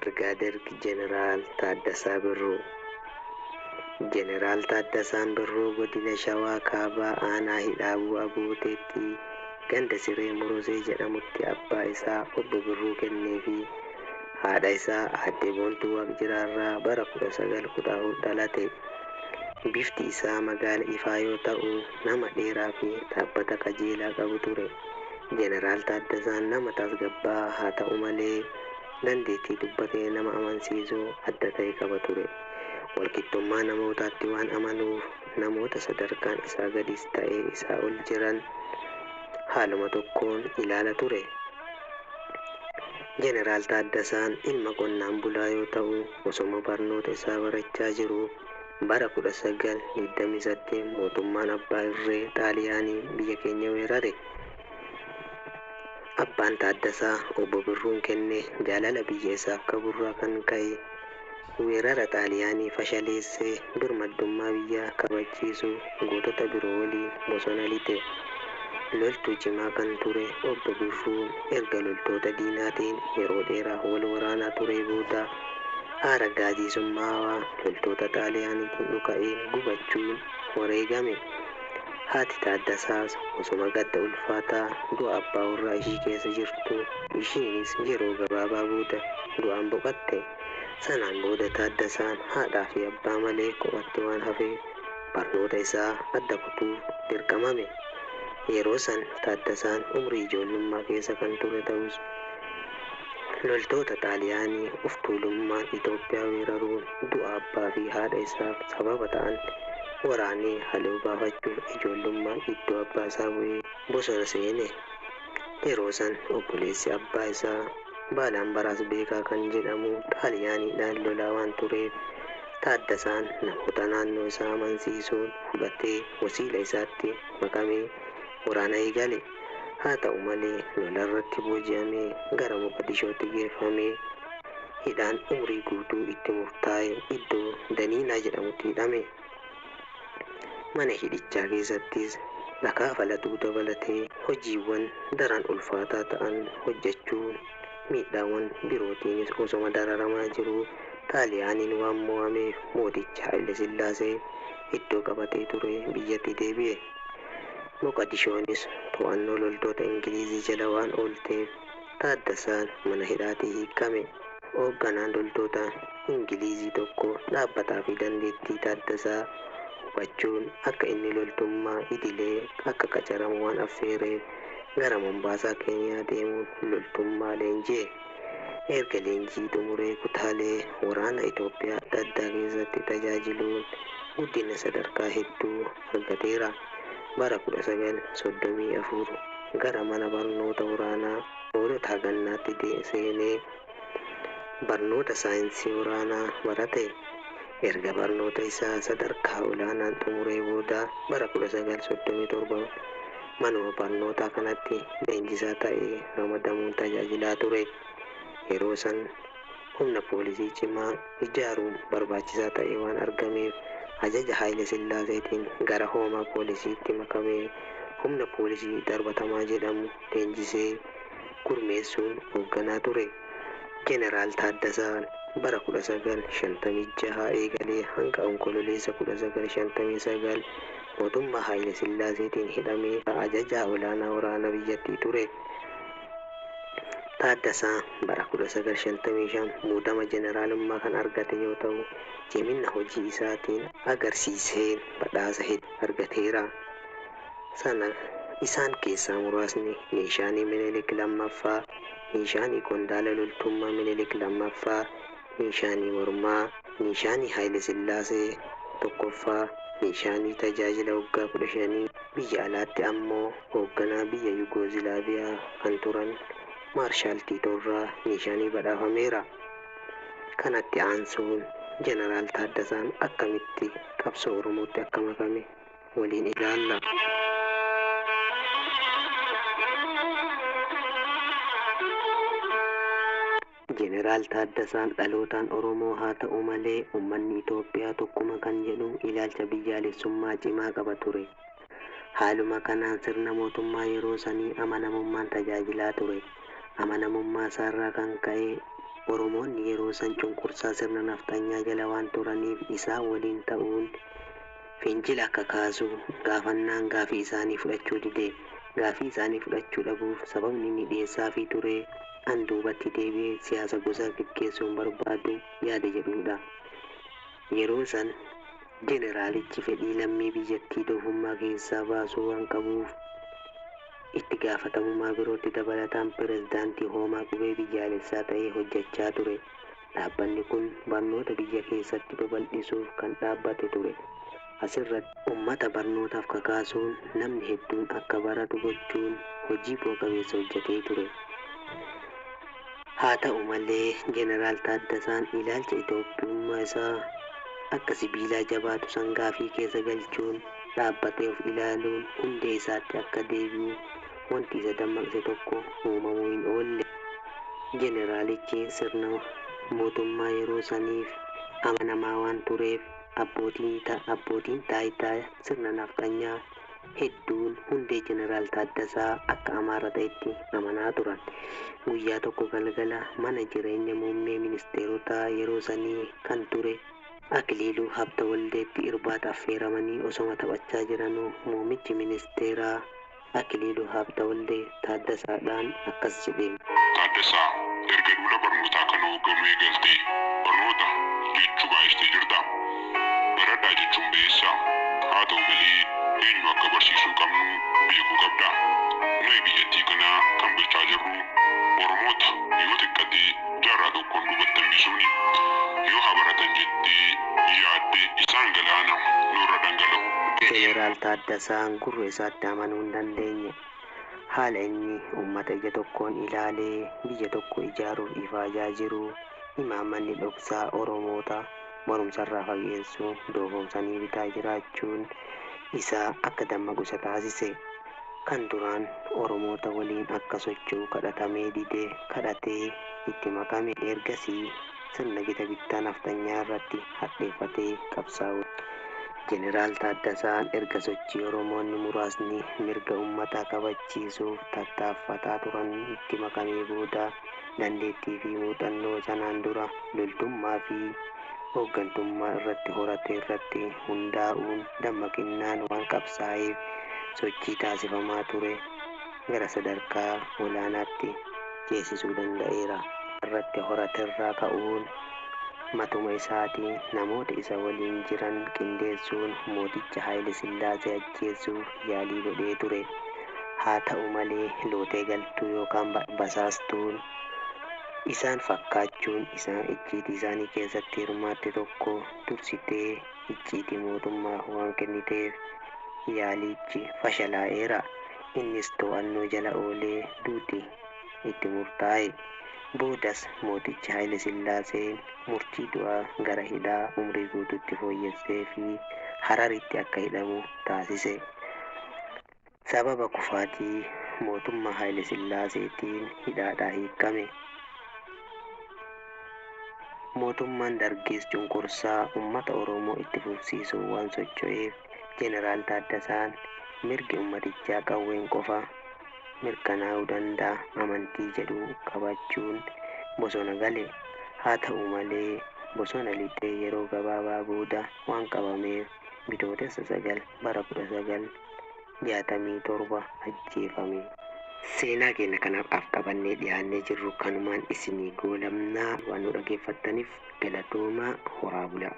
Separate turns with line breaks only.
Brigadier General Taaddasaa Birruu. Jeneraal Taaddasaan Birruu godina Shawaa Kaabaa aanaa Hidhaabuu Abooteetti ganda Siree Murusee jedhamutti abbaa isaa obbo Birruu kennee fi haadha isaa aadde Boontuu Waaqjiraarraa bara 1914 dhalate. Bifti isaa magaala ifaa yoo ta'u nama dheeraa fi dhaabbata qajeelaa qabu ture. Jeneraal Taaddasaan nama tasgabbaa'aa haa ta'u malee dandeettii dubbatee nama amansiisuu adda ta'e qaba ture. Walqixxummaa namootaatti waan amanuuf namoota sadarkaan isaa gadis ta'ee isaa ol jiran haaluma tokkoon ilaala ture. Jeneraal Taaddasaan ilma qonnaan bulaa yoo ta'u osoma barnoota isaa barachaa jiru bara 1928 mootummaan abbaa irree Xaaliyaanii biyya keenya weerare. Abbaan Taaddasaa obbo Birruun kenne jaalala biyya isaaf qaburraa kan ka'e weerara Xaaliyaanii fashaleessee birmadummaa biyyaa kabachiisu gootota biroo waliin bosona lixe. Loltuu cimaa kan ture obbo Birruun erga loltoota diinaatiin yeroo dheeraa wal waraanaa ture booda aara gaazii summaawaa loltoota Xaaliyaaniitiin dhuka'een gubachuun wareegame. Haati Taaddasaas osoma gadda ulfaataa du'a abbaa warraa ishii keessa jirtu ishiinis yeroo gabaabaa booda du'aan boqotte. Sanaan booda Taaddasaan haadhaa fi abbaa malee kophatti waan hafeef barnoota isaa adda kutuuf dirqamame. Yeroo san Taaddasaan umrii ijoollummaa keessa kan ture ta'us loltoota Xaaliyaanii of tuulummaan Itoophiyaa weeraruun du'a abbaa fi haadha isaaf sababa ta'an waraanee haloo baafachuuf ijoollummaan iddoo abbaa isaa bu'ee bosona seene. Yeroo san obboleessi abbaa isaa Baalaan Baraas Beekaa kan jedhamu Xaaliyaaniidhaan lolaa waan tureef Taaddasaan namoota naannoo isaa amansiisuun fudhatee wasiila isaatti makamee waraana eegale. Haa ta'u malee lolarratti booji'amee gara Moqodishootti geeffamee hidhaan umrii guutuu itti murtaa'e iddoo Daniinaa jedhamutti hidhame. Mana hidhichaa keessattis dhakaa falaxuu dabalatee hojiiwwan daran ulfaataa ta'an hojjechuun miidhaawwan birootiinis osoma dararamaa jiru Xaaliyaaniin waan mo'ameef mooticha Haile Sillaasee iddoo qabatee ture biyyatti deebi'e. Moqodishoonis to'annoo loltoota Ingilizii jala waan oolteef Taaddasaan mana hidhaatii hiikame. Hoogganaan loltoota Ingilizii tokko dhaabbataa fi dandeettii Taaddasaa hubachuun akka inni loltummaa idilee akka qacaramu waan affeereef gara Mombaasaa Keeniyaa deemuun loltummaa leenji'e. Erga leenjii xumuree kutaalee waraana Itoophiyaa adda addaa keessatti tajaajiluun guddina sadarkaa hedduu argateera. Bara 1934 gara mana barnoota waraanaa hoolotaa gannaatti seenee barnoota saayinsii waraanaa barate. Erga barnoota isaa sadarkaa olaanaan xumuree booda bara 1937 manuma barnootaa kanatti leenjisaa ta'ee ramadamuun tajaajilaa ture. Yeroo san humna poolisii cimaa ijaaruun barbaachisaa ta'e waan argameef ajaja Haile Sillaaseetiin gara hoomaa poolisiitti makamee humna poolisii darbatamaa jedhamu leenjisee gurmeessuun hoogganaa ture. Jeneraal Taaddasaan bara 1956 eegalee hanga onkololeessa 1959 mootummaa Haile Sillaaseetiin hidhamee ajajaa olaanaa waraana biyyattii ture. Taaddasaan bara 1955 muudama jeneraalummaa kan argate yoo ta'u cimina hojii isaatiin agarsiiseen badhaasa hedduu argateera. Isaan keessaa muraasni Niishaanii Minilik lammaffaa, Niishaanii Qondaala Loltummaa Minilik lammaffaa, Niishaanii Mormaa, Niishaanii Haile Sillaasee tokkoffaa, Niishaanii tajaajila waggaa 15 biyya alaatti ammoo hoogganaa biyya Yugoozilaaviyaa kan turan Maarshaal Tiitoorraa niishaanii badhaafameera. Kanatti aansuun Jeneraal Taaddasaan akkamitti qabsoo Oromootti akka makame waliin ilaalla. Jeneraal Taaddasaan dhalootaan Oromoo haa ta'u malee uummanni Itoophiyaa tokkuma kan jedhu ilaalcha biyyaalessummaa cimaa qaba ture. Haaluma kanaan sirna mootummaa yeroo sanii amanamummaan tajaajilaa ture. Amanamummaa isaarraa kan ka'e Oromoonni yeroo san cunqursaa sirna nafxanyaa jala waan turaniif isaan waliin ta'uun fincila akka kaasu gaafannaan gaafii isaanii fudhachuu dide. Gaafii isaanii fudhachuu dhabuuf sababni inni dhiyeessaafii ture an duubatti deebi'ee siyaasa gosaa gaggeessuun barbaadu yaada jedhudha. Yeroo san jeneraalichi fedhii lammii biyyattii doofummaa keessaa baasuu waan qabuuf itti gaafatamummaa birootti dabalataan pirezidaantii hoomaa qubee biyyaalessaa ta'ee hojjechaa ture. Dhaabbanni kun barnoota biyya keessatti babal'isuuf kan dhaabbate ture. Asirratti uummata barnootaaf kakaasuun namni hedduun akka baratu gochuun hojii bu'a qabeessa hojjetee ture. Haa ta'u malee jeneraal Taaddasaan ilaalcha Itoophiyummaa isaa akka sibiilaa jabaatu sangaa fi keessa galchuun dhaabbatee of ilaaluun hundee isaatti akka deebi'u wanti isa dammaqse tokko uumamuu hin oolle. Jeneraalichi sirna mootummaa yeroo saniif amanamaa waan tureef abbootiin taayitaa sirna nafxanyaa hedduun hundee jeneraal Taaddasaa akka amaara ta'etti amanaa turan. Guyyaa tokko galgala mana jireenya muummee ministeerotaa yeroo sanii kan ture Akiliiluu Habtawaldeetti irbaata affeeramanii osoma taphachaa jiranuu muummichi ministeeraa Akiliiluu Habtawaldee Taaddasaadhaan akkas jedheen.
Taaddasaa erga duula barnootaa kana hoogganuu eegaltee barnoota jechuu baay'istee jirta. Baradhaa jechuun beessa. Haa ta'u malee eenyu akka barsiisuu qabnu beekuu qabda. Nuyi biyyattii kana kan bulchaa jirru Oromoota yoo xiqqate jaarraa tokkoon duubatti hambisuuni. Yoo haa baratan jettee yaadde isaan galaana nurra dhangala'u.
Jeneraal Taaddasaan gurra isaatti amanuu hin dandeenye. Haala inni uummata ija tokkoon ilaalee biyya tokko ijaaruuf ifaajaa jiru imaammanni dhoksaa Oromoota barumsarraa fageessuu doofomsanii bitaa jiraachuun isaa akka dammaqu isa taasise. Kan duraan Oromoota waliin akka socho'u kadhatamee didee kadhatee itti makame ergasii sirna gita bittaa nafxanyaa irratti hadheeffatee qabsaa'u. Jeneraal Taaddasaan erga sochii Oromoonni muraasni mirga uummataa kabachiisuuf tattaaffataa turan itti makamee booda dandeettii fi muuxannoo sanaan dura loltummaa fi hooggantummaa irratti horate irratti hundaa'uun dammaqinnaan waan qabsaa'eef sochii taasifamaa ture gara sadarkaa olaanaatti ceesisuu danda'eera. Irratti horaterraa ka'uun matuma isaatiin namoota isa waliin jiran qindeessuun mooticha Haayile Sillaasee ajjeesuuf yaalii godhee ture. Haa ta'u malee lootee galtuu yookaan basaastuun isaan fakkaachuun icciitii isaanii keessatti hirmaatte tokko dursitee icciitii mootummaa waan kenniteef yaalichi fashalaa'eera. Innis to'annoo jala oolee duuti itti murtaa'e. Boodas mootichi Haayile Sillaaseen murtii du'aa gara hidhaa umrii guutuutti fooyyessee fi Hararitti akka hidhamu taasise. Sababa kufaatii mootummaa Haayile Sillaaseetiin hidhaadhaa hiikame. Mootummaan Dargis cunqursaa uummata Oromoo itti fufsiisuu waan socho'eef jeneraal Taaddasaan mirgi uummatichaa qawween qofa mirkanaa'uu danda'a amantii jedhu qabachuun bosona gale. Haa ta'u malee bosona lixee yeroo gabaabaa booda waan qabameef bitootessa 9 bara 1967 ajjeefame. Seenaa keenya kanaaf qabannee dhiyaannee jirru kanumaan isinii goolabnaa waan nu dhaggeeffattaniif galatoomaa horaa bulaa.